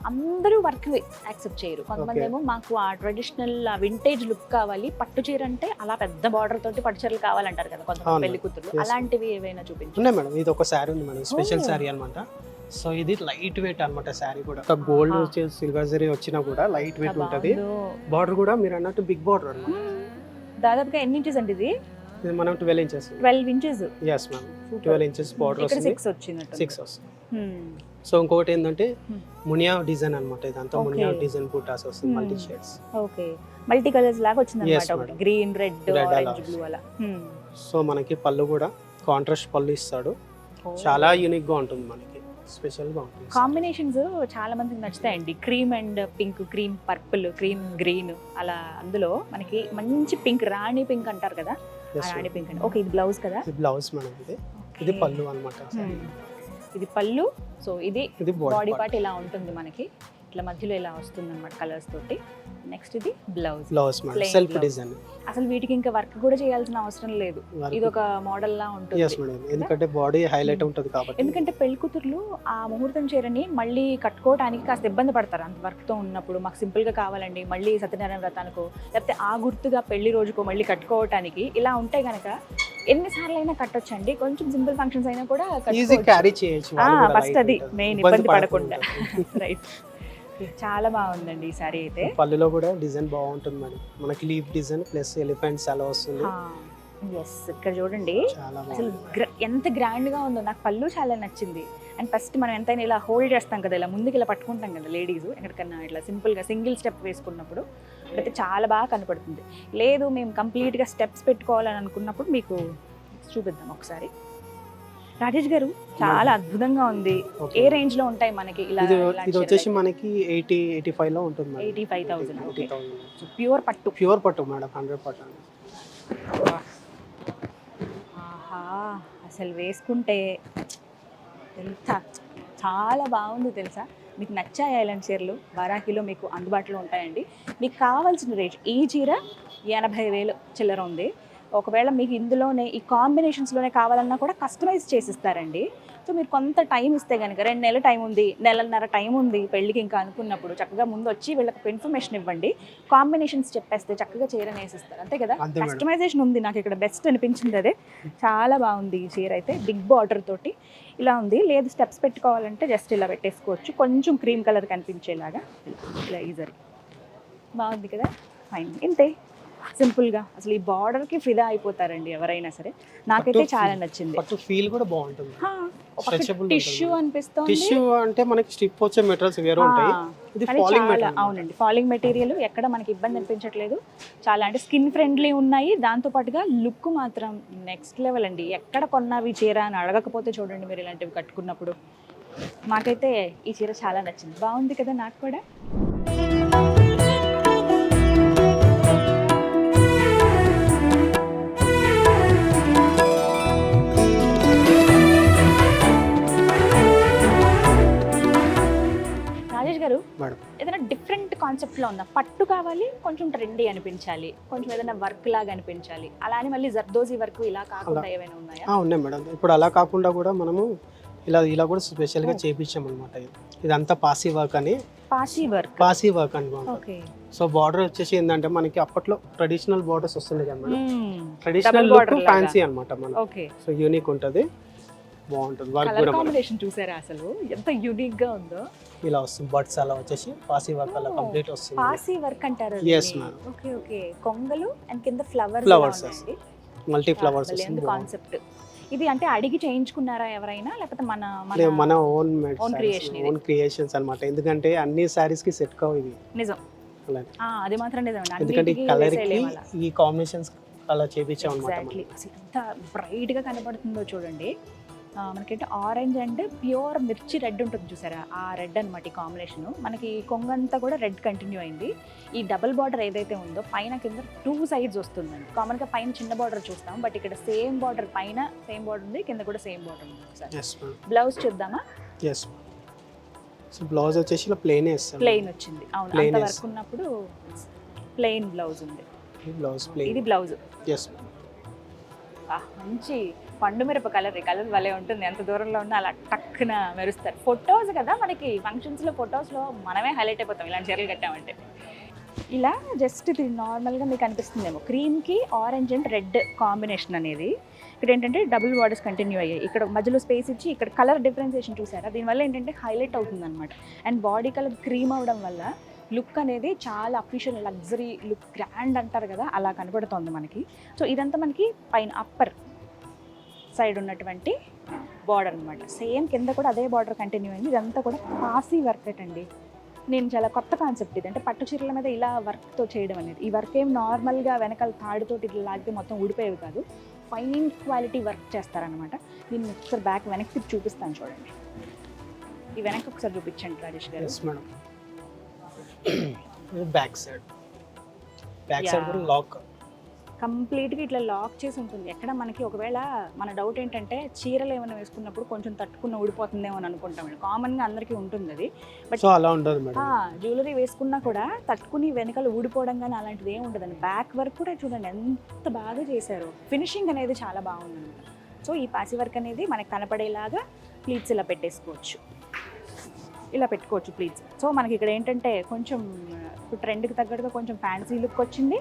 అందరూ వర్క్ యాక్సెప్ట్ చేయరు. కొంతమంది ఏమో మాకు ఆ ట్రెడిషనల్ వింటేజ్ లుక్ కావాలి, పట్టు చీర అంటే అలా పెద్ద బార్డర్ తోటి పట్టు చీరలు కావాలంటారు కదా కొంతమంది పెళ్లి కూతురు. అలాంటివి ఏవైనా చూపించు. ఉన్నాయి మేడం. ఇది ఒక శారీ ఉంది మేడం, స్పెషల్ శారీ అన్నమాట. సో ఇది లైట్ వెయిట్ అన్నమాట శారీ కూడా. ఒక గోల్డ్ వచ్చి సిల్వర్ జరీ వచ్చినా కూడా లైట్ వెయిట్ ఉంటది. బార్డర్ కూడా మీరు అన్నట్టు బిగ్ బార్డర్ అన్నమాట. దాదాపుగా ఎన్ని ఇంచెస్ అండి ఇది? ఇది మనం 12 inches. 12 inches. yes ma'am, 12 inches border ఇక్కడ వస్తుంది. 6 వచ్చినట్టు. 6 వస్తుంది. సో ఇంకొకటి ఏంటంటే మునియా డిజైన్ అన్నమాట. ఇదంతా మునియా డిజైన్ బూటాస్ వస్తుంది, multi shades. Okay, multi colours లాగా వచ్చింది Yes, అన్నమాట. ఒకటి madam. Green, red, Red orange, అలా బ్లూ అలా. సో మనకి పళ్ళు కూడా కాంట్రాస్ట్ పళ్ళు ఇస్తాడు. చాలా యూనిక్ గా ఉంటుంది మనకి, స్పెషల్ గా ఉంటుంది. కాంబినేషన్స్ చాలా మందికి నచ్చుతాయండి. Cream and pink, cream purple, cream green అలా. అందులో మనకి మంచి పింక్, రాణి పింక్ అంటారు కదా, ఆ రాణి పింక్ అండి. ఓకే, ఇది బ్లౌజ్ కదా? ఇది బ్లౌజ్ మేడం. ఇది పళ్ళు అన్నమాట. ఇది పళ్ళు. సో ఇది ఇది బాడీ పార్ట్ ఇలా ఉంటుంది మనకి, ఇట్లా మధ్యలో ఇలా వస్తుంది అనమాట కలర్స్ తోటి. నెక్స్ట్ ఇది blouse. Blouse madam, Plain self blouse. Design. అసలు వీటికి ఇంకా వర్క్ కూడా చేయాల్సిన అవసరం లేదు. ఇది ఒక మోడల్ లా ఉంటుంది. yes మేడం, ఎందుకంటే బాడీ హైలైట్ ఉంటుంది కాబట్టి. ఎందుకంటే పెళ్లి కూతుర్లు ఆ ముహూర్తం చీరని మళ్ళీ కట్టుకోవడానికి కాస్త ఇబ్బంది పడతారు. అంత వర్క్ తో ఉన్నప్పుడు మాకు సింపుల్ గా కావాలండి, మళ్ళీ సత్యనారాయణ వ్రతానికో లేకపోతే ఆ గుర్తుగా పెళ్లి రోజుకో మళ్ళీ కట్టుకోవటానికి ఇలా ఉంటే గనక ఎన్నిసార్లు అయినా కట్టొచ్చండి. కొంచెం సింపుల్ ఫంక్షన్స్ అయినా కూడా ఈజీ క్యారీ చేయొచ్చు. ఫస్ట్ అది మెయిన్, ఇబ్బంది పడకుండా. రైట్, చాలా బాగుందండి ఈ సారీ అయితే. పళ్ళులో కూడా డిజైన్ బాగుంటుంది మేడం. మనకి లీఫ్ డిజైన్ ప్లస్ ఎలిఫెంట్స్ అలా వస్తుంది. ఎస్, ఇక్కడ చూడండి చాలా అసలు బాగుంది. ఎంత గ్రాండ్ గా ఉందో. నాకు పళ్ళు చాలా నచ్చింది. అండ్ ఫస్ట్ మనం ఎంతైనా ఇలా హోల్డ్ చేస్తాం కదా, ఇలా ముందుకు ఇలా పట్టుకుంటాం కదా లేడీస్, ఎక్కడికన్నా ఇట్లా సింపుల్ గా సింగిల్ స్టెప్ వేసుకున్నప్పుడు అయితే చాలా బాగా కనపడుతుంది. లేదు మేము కంప్లీట్ గా స్టెప్స్ పెట్టుకోవాలని అనుకున్నప్పుడు మీకు చూపిద్దాం ఒకసారి. రాజేష్ గారు, చాలా అద్భుతంగా ఉంది. ఏ రేంజ్ లో ఉంటాయి మనకి ఇలా? ఇది వచ్చేసి మనకి 80-85 లో ఉంటుంది మేడం. 85,000. 80,000 ప్యూర్ పట్టు. ప్యూర్ పట్టు మేడం, 100%. ఆహా, అసలు వేసుకుంటే ఎంత చాలా బాగుంది తెలుసా. మీకు నచ్చాయి ఇలాంటి చీరలు? వారాహిలో మీకు అందుబాటులో ఉంటాయండి. మీకు కావాల్సిన రేట్, ఈ చీర 80,000 చిల్లర ఉంది. ఒకవేళ మీకు ఇందులోనే ఈ కాంబినేషన్స్లోనే కావాలన్నా కూడా కస్టమైజ్ చేసిస్తారండి. సో మీరు కొంత టైం ఇస్తే కనుక 2 నెలల టైం ఉంది, నెలన్నర టైం ఉంది పెళ్ళికి ఇంకా అనుకున్నప్పుడు చక్కగా ముందు వచ్చి వీళ్ళకి ఒక ఇన్ఫర్మేషన్ ఇవ్వండి, కాంబినేషన్స్ చెప్పేస్తే చక్కగా చీరని వేసిస్తారు అంతే కదా. అంతే మేడం. కస్టమైజేషన్ ఉంది, నాకు ఇక్కడ బెస్ట్ అనిపించింది అదే. చాలా బాగుంది ఈ చీర అయితే, బిగ్ బార్డర్ తోటి ఇలా ఉంది. లేదు స్టెప్స్ పెట్టుకోవాలంటే జస్ట్ ఇలా పెట్టేసుకోవచ్చు, కొంచెం క్రీమ్ కలర్ కనిపించేలాగా ఇలా ఈజరీ బాగుంది కదా. ఫైన్, ఇంతే సింపుల్గా. అసలు ఈ బార్డర్కి ఫిదా అయిపోతారండి ఎవరైనా సరే. నాకైతే పట్టు చాలా నచ్చింది. పట్టు ఫీల్ కూడా బాగుంటుంది. Stretchable టిష్యూ ఉంటుంది. అనిపిస్తుంది. టిష్యూ అంటే మనకి స్టిప్ వచ్చే మెటీరియల్స్ వేరే ఉంటాయి, ఇది కానీ ఫాలింగ్ చాలా మెటీరియల్. అవునండి, ఫాలింగ్ మెటీరియల్ ఎక్కడ మనకి ఇబ్బంది అనిపించట్లేదు. చాలా అంటే స్కిన్ ఫ్రెండ్లీ ఉన్నాయి, దాంతో పాటుగా లుక్ మాత్రం నెక్స్ట్ లెవెల్ అండి. ఎక్కడ కొన్నావి చీర అని అడగకపోతే చూడండి మీరు ఇలాంటివి కట్టుకున్నప్పుడు. మాకైతే ఈ చీర చాలా నచ్చింది, బాగుంది కదా నాకు కూడా. రాజేష్ గారు, మేడం ఏదైనా డిఫరెంట్ కాన్సెప్ట్లో ఉందా? పట్టు కావాలి, కొంచెం ట్రెండీ అనిపించాలి, కొంచెం ఏదైనా వర్క్ లాగా అనిపించాలి, అలా అని మళ్ళీ జర్దోజీ వర్క్ ఇలా కాకుండా ఏమైనా ఉన్నాయా? ఉన్నాయి మేడం. ఇప్పుడు అలా కాకుండా కూడా మనము ఇలా కూడా స్పెషల్గా చేయించాం అనమాట. ఇదంతా పాసీ వర్క్ అని, పాసీ వర్క్. పాసీ వర్క్ అనమాట. ఓకే. సో బార్డర్ వచ్చేసి ఏంటంటే మనకి అప్పట్లో ట్రెడిషనల్ బార్డర్స్ వస్తుంది కదా madam, Double traditional border look లాగా. ఫ్యాన్సీ అనమాట మనం. ఓకే. సో యూనిక్ ఉంటుంది, బాగుంటుంది. వర్క్ కలర్ కూడా మనకి కాంబినేషన్ చూసారా అసలు ఎంత యూనిక్ గా ఉందో? ఇలా వస్తుంది, బర్డ్స్ అలా వచ్చేసి పాసీ వర్క్ అలా కంప్లీట్ వస్తుంది. పాసీ వర్క్ అంటారు. Yes, ma'am. Okay okay. కొంగలు అండ్ కింద ఫ్లవర్స్ Flowers మల్టీ ఫ్లవర్స్ వస్తుంది. కాన్సెప్ట్ ఇది. అంటే అడిగి చేయించుకున్నారా ఎవరైనా, లేకపోతే మన మన ఓన్ Own creation ఇది. ఓన్ క్రియేషన్స్ అన్నమాట. ఎందుకంటే అన్ని సారీస్ కి సెట్ కావు ఇవి, నిజం. అలా. అది మాత్రం నిజం. ఎందుకంటే ఈ కలర్ కి ఈ కాంబినేషన్స్ అలా చేపించాం అనమాట. ఎగ్జాక్ట్లీ. ఎంత బ్రైట్ గా కనబడుతుందో చూడండి. మనకేంటి ఆరెంజ్ అండ్ ప్యూర్ మిర్చి రెడ్ ఉంటుంది చూసారా, ఆ రెడ్ అనమాట ఈ కాంబినేషన్. మనకి కొంగంతా కూడా రెడ్ కంటిన్యూ అయింది. ఈ డబుల్ బార్డర్ ఏదైతే ఉందో పైన కింద 2 sides వస్తుందండి. కామన్గా పైన చిన్న బార్డర్ చూస్తాం, బట్ ఇక్కడ సేమ్ బార్డర్, పైన సేమ్ బార్డర్ ఉంది, కింద కూడా సేమ్ బార్డర్ ఉంది. ఒకసారి ఎస్ మ్యామ్. బ్లౌజ్ చూద్దామా? ఎస్. సో బ్లౌజ్ వచ్చేసి ఇలా ప్లెయిన్ వేస్తాం. ప్లెయిన్ వచ్చింది. అవును, Plain అంత వర్క్ ఉన్నప్పుడు ప్లెయిన్ బ్లౌజ్ ఉంది. Blouse plain. ఇది బ్లౌజ్. ఎస్. మంచి పండు మిరప కలర్. ఈ కలర్ భలే ఉంటుంది, ఎంత దూరంలో ఉన్నా అలా టక్కున మెరుస్తారు. ఫొటోస్ కదా మనకి, ఫంక్షన్స్లో ఫొటోస్లో మనమే హైలైట్ అయిపోతాం ఇలాంటి చీరలు కట్టామంటే. ఇలా జస్ట్ ఇది నార్మల్గా మీకు అనిపిస్తుందేమో, క్రీమ్కి ఆరెంజ్ అండ్ రెడ్ కాంబినేషన్ అనేది. ఇక్కడ ఏంటంటే డబుల్ బార్డర్స్ కంటిన్యూ అయ్యాయి, ఇక్కడ మధ్యలో స్పేస్ ఇచ్చి ఇక్కడ కలర్ డిఫరెన్సియేషన్ చూసారా, దీనివల్ల ఏంటంటే హైలైట్ అవుతుంది అనమాట. అండ్ బాడీ కలర్ క్రీమ్ అవడం వల్ల లుక్ అనేది చాలా అఫీషియల్, లగ్జరీ లుక్, గ్రాండ్ అంటారు కదా, అలా కనబడుతోంది మనకి. సో ఇదంతా మనకి పైన అప్పర్ సైడ్ ఉన్నటువంటి బార్డర్ అనమాట. సేమ్ కింద కూడా అదే బార్డర్ కంటిన్యూ అయింది. ఇదంతా కూడా పాసీ వర్క్ అండి. నేను చాలా కొత్త కాన్సెప్ట్ ఇది, అంటే పట్టు చీరల మీద ఇలా వర్క్తో చేయడం అనేది. ఈ వర్క్ ఏం నార్మల్గా వెనకాల తాడుతోటి ఇట్లా లాగితే మొత్తం ఊడిపోయేవి కాదు, ఫైన్ క్వాలిటీ వర్క్ చేస్తారనమాట. దీన్ని ఒకసారి బ్యాక్ వెనక్కి తిప్పి చూపిస్తాను చూడండి. ఈ వెనక్కి ఒకసారి చూపించండి రాజేష్ గారు. Yes madam. బ్యాక్ సైడ్ కూడా లాక్, కంప్లీట్గా ఇట్లా లాక్ చేసి ఉంటుంది. ఎక్కడ మనకి ఒకవేళ మన డౌట్ ఏంటంటే చీరలు ఏమైనా వేసుకున్నప్పుడు కొంచెం తట్టుకున్న ఊడిపోతుందేమో అని అనుకుంటాం. కామన్గా అందరికీ ఉంటుంది అది, బట్ సో అలా ఉండదు మేడం. జ్యువెలరీ వేసుకున్నా కూడా తట్టుకుని వెనకాల ఊడిపోవడం కానీ అలాంటిది ఏమి ఉండదండి. బ్యాక్ వర్క్ కూడా చూడండి ఎంత బాగా చేశారు, ఫినిషింగ్ అనేది చాలా బాగుందన్నమాట. సో ఈ పాసి వర్క్ అనేది మనకి కనపడేలాగా ప్లీట్స్ ఇలా పెట్టేసుకోవచ్చు, ఇలా పెట్టుకోవచ్చు ప్లీట్స్. సో మనకి ఇక్కడ ఏంటంటే కొంచెం ట్రెండ్కి తగ్గట్టుగా కొంచెం ఫ్యాన్సీ లుక్ వచ్చింది.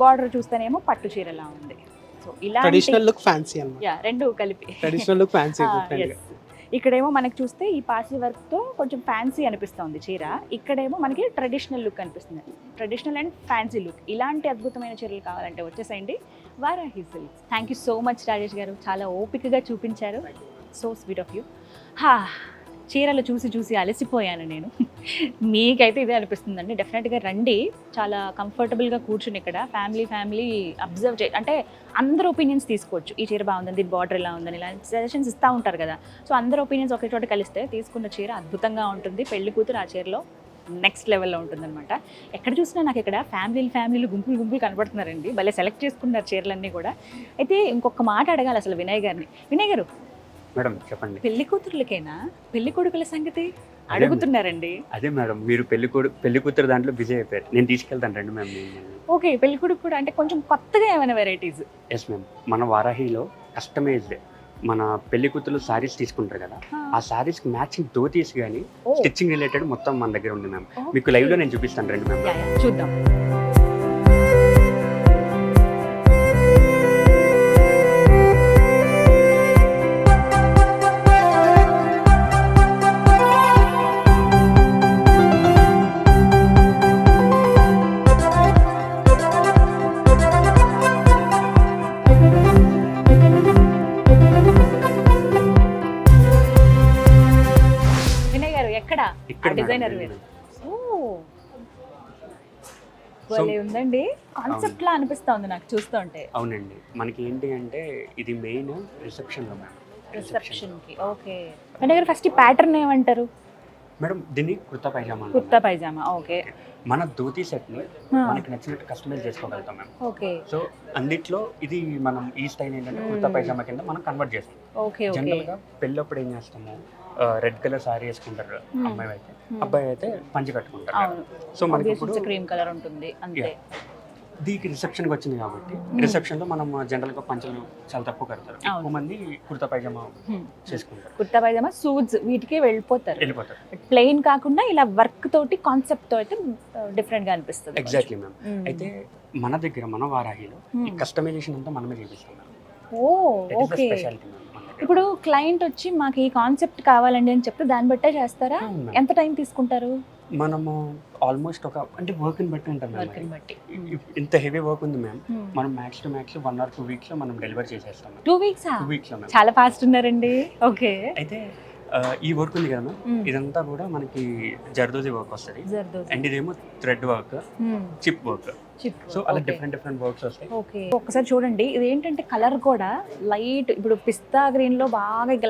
బార్డర్ చూస్తేనేమో పట్టు చీరలా ఉంది. సో ఇలా ట్రెడిషనల్ లుక్ ఫ్యాన్సీ అన్నమాట. రెండు కలిపి ట్రెడిషనల్ లుక్ ఫ్యాన్సీ. ఇక్కడేమో మనకి చూస్తే ఈ పాసి వర్క్తో కొంచెం ఫ్యాన్సీ అనిపిస్తుంది చీర, ఇక్కడేమో మనకి ట్రెడిషనల్ లుక్ అనిపిస్తుంది. ట్రెడిషనల్ అండ్ ఫ్యాన్సీ లుక్, ఇలాంటి అద్భుతమైన చీరలు కావాలంటే వచ్చేసేయండి Varahi silks. Thank you so much Rajesh గారు, చాలా ఓపికగా చూపించారు. So sweet of you. చీరలు చూసి చూసి అలసిపోయాను నేను. మీకైతే ఇదే అనిపిస్తుందండి. డెఫినెట్గా రండి, చాలా కంఫర్టబుల్గా కూర్చుని ఇక్కడ ఫ్యామిలీ అబ్జర్వ్ అంటే అందరు ఒపీనియన్స్ తీసుకోవచ్చు. ఈ చీర బాగుందని, దీని బార్డర్ ఇలా ఉందని, ఇలా సజెషన్స్ ఇస్తూ ఉంటారు కదా. సో అందరు ఒపీనియన్స్ ఒకే చోట కలిస్తే తీసుకున్న చీర అద్భుతంగా ఉంటుంది. పెళ్లి కూతురు ఆ చీరలో నెక్స్ట్ లెవెల్లో ఉంటుందన్నమాట. ఎక్కడ చూసినా నాకు ఇక్కడ ఫ్యామిలీలు గుంపులు కనబడుతున్నారండి. భలే సెలెక్ట్ చేసుకున్నారు చీరలన్నీ కూడా. అయితే ఇంకొక మాట అడగాలి అసలు వినయ్ గారిని. వినయ్ గారు, మేడం చెప్పండి. పెళ్లి కూతురులకేనా పెళ్లి కొడుకుల సంగతి అడుగుతున్నారండి? అదే మేడం, మీరు పెళ్లి కూతురు దాంట్లో బిజీ అయిపోయారు, నేను తీసుకెళ్తాను రండి మ్యామ్. ఓకే, పెళ్లి కొడుకు కూడా అంటే కొంచెం కొత్తగా ఏమైనా వెరైటీస్? ఎస్ మ్యామ్, మన వారాహిలో కస్టమైజ్డ్ మన పెళ్లి కూతురు సారీస్ తీసుకుంటారు కదా, ఆ సారీస్కి మ్యాచింగ్ ధోతీస్ కానీ ఓ. స్టిచ్చింగ్ రిలేటెడ్ మొత్తం మన దగ్గర ఉంది మ్యామ్. Okay. మీకు లైవ్లో నేను చూపిస్తాను రండి మ్యామ్. యా, యా, చూద్దాం. వినయ్ గారు ఎక్కడ ఇక్కడ డిజైనర్ వేర్? ఓ, భలే ఉందండి. కాన్సెప్ట్ లా అనిపిస్తా ఉంది నాకు చూస్తుంటే. అవునండి, మనకి ఏంటి అంటే ఇది మెయిన్ రిసెప్షన్లో మ్యామ్. రిసెప్షన్ కి. ఓకే, వినయ్ గారు ఫస్ట్ ఈ ప్యాటర్న్ ఏమంటారు? మేడం దీన్ని కుర్తా పైజామా అంటాం కుర్తా మ్యామ్. పైజామా. ఓకే, మన ధోతీ సెట్ని ఆ. మనకి నచ్చినట్టు కస్టమైజ్ చేసుకోగలుగుతాం మ్యామ్. ఓకే, సో అన్నిట్లో ఇది మనం ఈ స్టైల్ ఏంటంటే కుర్తా పైజామా కింద మనం కన్వర్ట్ చేస్తాం. Okay, okay. జనరల్గా పెళ్ళప్పుడు ఏం చేస్తాము, రెడ్ కలర్ సారీ వేసుకుంటారు అమ్మాయి అయితే, అబ్బాయి అయితే పంచి కట్టుకుంటారు. అవును, సో మనకి ఇప్పుడు క్రీమ్ కలర్ ఉంటుంది అంతే. దీనికి రిసెప్షన్కి వచ్చింది కాబట్టి రిసెప్షన్లో మనం జనరల్గా పంచలు చాలా తక్కువ కడతారు, ఎక్కువ మంది కుర్తా పైజామా చేసుకుంటారు, కుర్తా పైజామా సూట్స్ వీటికే వెళ్ళిపోతారు. వెళ్ళిపోతారు. ప్లెయిన్ కాకుండా ఇలా వర్క్ తోటి కాన్సెప్ట్ తో అయితే డిఫరెంట్ గా అనిపిస్తుంది. Exactly ma'am. అయితే మన దగ్గర మన వారాహిలో ఈ కస్టమైజేషన్ అంతా మనమే చేపిస్తాం మ్యామ్. ఓ, ఓకే. స్పెషాలిటీ మ్యామ్ మన దగ్గర. ఇప్పుడు క్లయింట్ వచ్చి మాకు ఈ కాన్సెప్ట్ కావాలండి అని చెప్తే దాన్ని బట్టే చేస్తారా? అవును మ్యామ్. ఎంత టైం తీసుకుంటారు? మనము ఆల్మోస్ట్ ఒక అంటే వర్క్ని బట్టి ఉంటుంది వర్క్ మ్యామ్. బట్టి. ఇంత హెవీ వర్క్ ఉంది మ్యామ్, మనం మ్యాక్స్ టు మ్యాక్స్ 1 or 2 వీక్స్లో మనం డెలివర్ చేసేస్తాం మ్యామ్. 2 weeks 2 వీక్స్లో మ్యామ్. చాలా ఫాస్ట్ ఉన్నారండి. ఓకే, అయితే ఈ వర్క్ ఉంది కదా మ్యామ్, ఇదంతా కూడా మనకి జర్దోజీ వర్క్ వస్తుంది, అండ్ ఇదేమో thread work, chip work. So అలా డిఫరెంట్ వర్క్స్ వస్తాయి. ఓకే, ఒక్కసారి చూడండి. ఇది ఏంటంటే కలర్ కూడా లైట్, ఇప్పుడు పిస్తా గ్రీన్ లో బాగా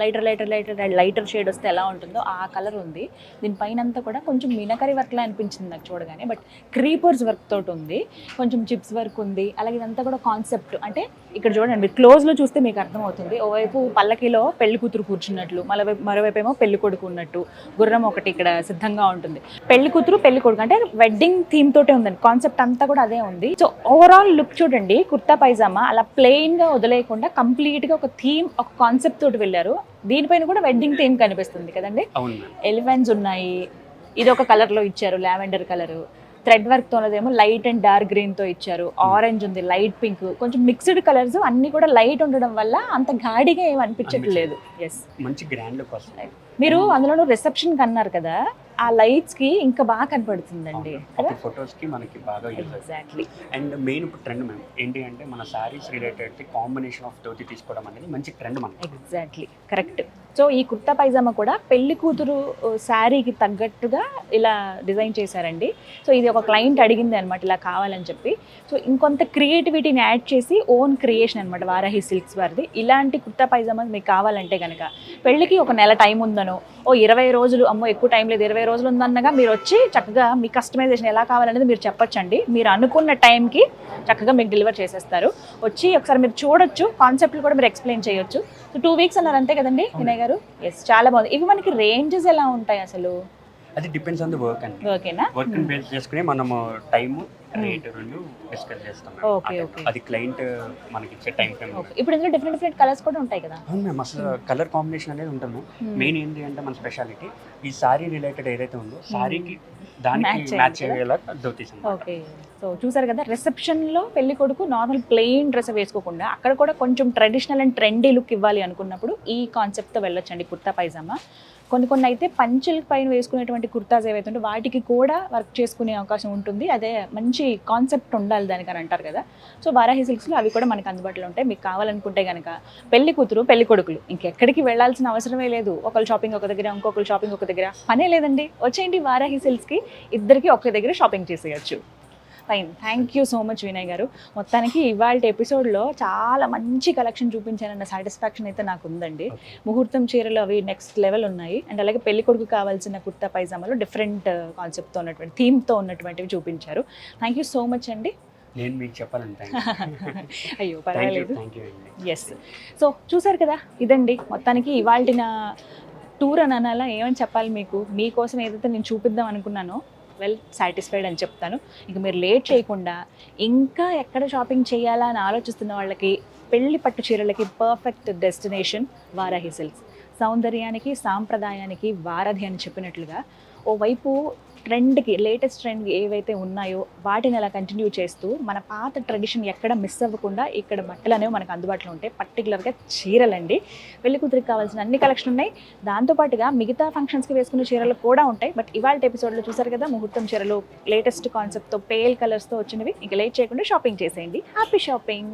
లైటర్ షేడ్ వస్తే ఎలా ఉంటుందో ఆ కలర్ ఉంది. దీనిపైన అంతా కూడా కొంచెం మీనకరీ వర్క్ లా అనిపించింది నాకు చూడగానే, బట్ క్రీపర్స్ వర్క్ తోటి ఉంది, కొంచెం చిప్స్ వర్క్ ఉంది. అలాగే ఇదంతా కూడా కాన్సెప్ట్ అంటే ఇక్కడ చూడండి, మీరు క్లోజ్ లో చూస్తే మీకు అర్థమవుతుంది. ఓవైపు పల్లకిలో పెళ్లి కూతురు కూర్చున్నట్లు, మరోవైపు ఏమో పెళ్లి కొడుకు ఉన్నట్టు, గుర్రం ఒకటి ఇక్కడ సిద్ధంగా ఉంటుంది. పెళ్లి కూతురు పెళ్లి కొడుకు అంటే వెడ్డింగ్ థీమ్ తోటే ఉందండి, కాన్సెప్ట్ అంతా కూడా అదే ఉంది. సో ఓవరాల్ లుక్ చూడండి, కుర్తా పైజామా అలా ప్లెయిన్ గా వదిలేయకుండా కంప్లీట్ గా ఒక థీమ్, ఒక కాన్సెప్ట్ తోటి వెళ్ళారు. దీనిపైన కూడా వెడ్డింగ్ థీమ్ కనిపిస్తుంది కదండి. అవును మ్యామ్. ఎలిఫెంట్స్ ఉన్నాయి, ఇది ఒక కలర్ లో ఇచ్చారు, లావెండర్ కలర్. థ్రెడ్ వర్క్ తోనేదేమో లైట్ అండ్ డార్క్ గ్రీన్ తో ఇచ్చారు, ఆరెంజ్ ఉంది, లైట్ పింక్, కొంచెం మిక్స్డ్ కలర్స్ అన్ని కూడా లైట్ ఉండడం వల్ల అంత గాడిగా ఏమి అనిపించట్లేదు. ఎస్, మంచి గ్రాండ్ లుక్ వస్తుంది. మీరు అందులోనూ రిసెప్షన్ కి అన్నారు కదా, ఆ లైట్స్ కి ఇంకా బాగా కనపడుతుందండి. ఫొటోస్ కి మనకి బాగా యూజ్ అవుతుంది. ఎగ్జాక్ట్లీ. అండ్ మెయిన్ ఇప్పుడు ట్రెండ్ మ్యామ్ ఏంటి అంటే మన saris related combination of dhoti తీసుకోవడం అనేది మంచి ట్రెండ్ మనకి. Exactly correct. సో ఈ కుర్తా పైజామా కూడా పెళ్లి కూతురు శారీకి తగ్గట్టుగా ఇలా డిజైన్ చేశారండి. సో ఇది ఒక క్లయింట్ అడిగింది అనమాట ఇలా కావాలని చెప్పి. సో ఇంకొంత క్రియేటివిటీని యాడ్ చేసి ఓన్ క్రియేషన్ అనమాట వారాహి సిల్క్స్ వారిది. ఇలాంటి కుర్తా పైజామా మీకు కావాలంటే కనుక పెళ్ళికి ఒక నెల టైం ఉందనో, ఓ 20 రోజులు, అమ్మో ఎక్కువ టైం లేదు 20 రోజులు ఉందన్నగా మీరు వచ్చి చక్కగా మీ కస్టమైజేషన్ ఎలా కావాలనేది మీరు చెప్పొచ్చండి. మీరు అనుకున్న టైంకి చక్కగా మీకు డెలివర్ చేసేస్తారు. వచ్చి ఒకసారి మీరు చూడొచ్చు, కాన్సెప్ట్లు కూడా మీరు ఎక్స్ప్లెయిన్ చేయొచ్చు. సో 2 weeks అన్నారు అంతే కదండి వినయ్ గారు? ఎస్, చాలా బాగుంది. ఇవి మనకి రేంజెస్ ఎలా ఉంటాయి అసలు? అది డిపెండ్స్ ఆన్ ది వర్క్ అండి. ఓకేనా? వర్క్ ని బేస్ చేసుకుని మనము టైం రేట్ రెండు డిస్కస్ చేస్తాం. Okay, okay. అది క్లయింట్ మనకి ఇచ్చే టైం ఫ్రేమ్. ఇప్పుడు ఇందులో డిఫరెంట్ కలర్స్ కూడా ఉంటాయి కదా? అవును మ్యామ్, అసలు కలర్ కాంబినేషన్ అనేది ఉంటుంది. మెయిన్ ఏంటి అంటే మన స్పెషాలిటీ ఈ సారీ రిలేటెడ్ ఏదైతే ఉందో సారీకి దానికి మ్యాచ్ అయ్యేలా ధోతీస్. ఓకే, సో చూసారు కదా, రిసెప్షన్లో పెళ్లి కొడుకు నార్మల్ ప్లెయిన్ డ్రెస్ వేసుకోకుండా అక్కడ కూడా కొంచెం ట్రెడిషనల్ అండ్ ట్రెండీ లుక్ ఇవ్వాలి అనుకున్నప్పుడు ఈ కాన్సెప్ట్తో వెళ్ళొచ్చండి కుర్తా పైజామా. కొన్ని అయితే పంచెల పైన వేసుకునేటువంటి కుర్తాస్ ఏవైతే ఉంటే వాటికి కూడా వర్క్ చేసుకునే అవకాశం ఉంటుంది. అదే మంచి కాన్సెప్ట్ ఉండాలి దానికి అని అంటారు కదా. సో వారాహి సిల్క్స్లో అవి కూడా మనకు అందుబాటులో ఉంటాయి. మీకు కావాలనుకుంటే కనుక పెళ్లి కూతురు పెళ్లి కొడుకులు ఇంకెక్కడికి వెళ్ళాల్సిన అవసరమే లేదు. ఒకళ్ళు షాపింగ్ ఒక దగ్గర, ఇంకొకరు షాపింగ్ ఒక దగ్గర, పనే లేదండి. వచ్చేయండి వారాహి సిల్క్స్కి, ఇద్దరికి ఒకే దగ్గర షాపింగ్ చేసేయచ్చు. Fine, thank you so much Vinay గారు. మొత్తానికి ఇవాళ ఎపిసోడ్లో చాలా మంచి కలెక్షన్ చూపించానన్న సాటిస్ఫాక్షన్ అయితే నాకు ఉందండి. ముహూర్తం చీరలు అవి నెక్స్ట్ లెవెల్ ఉన్నాయి. అండ్ అలాగే పెళ్లి కొడుకు కావాల్సిన కుర్తా పైజామాలో డిఫరెంట్ కాన్సెప్ట్తో ఉన్నటువంటి థీమ్తో ఉన్నటువంటివి చూపించారు. థ్యాంక్ యూ సో మచ్ అండి. నేను మీకు చెప్పాలంటే అయ్యో పర్వాలేదు. Yes, yes. సో చూసారు కదా, ఇదండి మొత్తానికి ఇవాళ నా టూర్ అని అనాలా ఏమని చెప్పాలి మీకు. మీకోసం ఏదైతే నేను చూపిద్దాం అనుకున్నానో వెల్ సాటిస్ఫైడ్ అని చెప్తాను. ఇంక మీరు లేట్ చేయకుండా ఇంకా ఎక్కడ షాపింగ్ చేయాలా అని ఆలోచిస్తున్న వాళ్ళకి పెళ్లి పట్టు చీరలకి పర్ఫెక్ట్ డెస్టినేషన్ వారాహి సిల్క్స్. సౌందర్యానికి సాంప్రదాయానికి వారధి అని చెప్పినట్లుగా ఓవైపు ట్రెండ్కి, లేటెస్ట్ ట్రెండ్కి ఏవైతే ఉన్నాయో వాటిని అలా కంటిన్యూ చేస్తూ మన పాత ట్రెడిషన్ ఎక్కడ మిస్ అవ్వకుండా ఇక్కడ బట్టలు అనేవి మనకు అందుబాటులో ఉంటాయి. పర్టికులర్గా చీరలండి. పెళ్లి కూతురికి కావాల్సిన అన్ని కలెక్షన్ ఉన్నాయి. దాంతోపాటుగా మిగతా ఫంక్షన్స్కి వేసుకునే చీరలు కూడా ఉంటాయి. బట్ ఇవాళ ఎపిసోడ్లో చూసారు కదా, ముహూర్తం చీరలు లేటెస్ట్ కాన్సెప్ట్తో పేల్ కలర్స్తో వచ్చినవి. ఇంకా లేట్ చేయకుండా షాపింగ్ చేసేయండి. Happy shopping.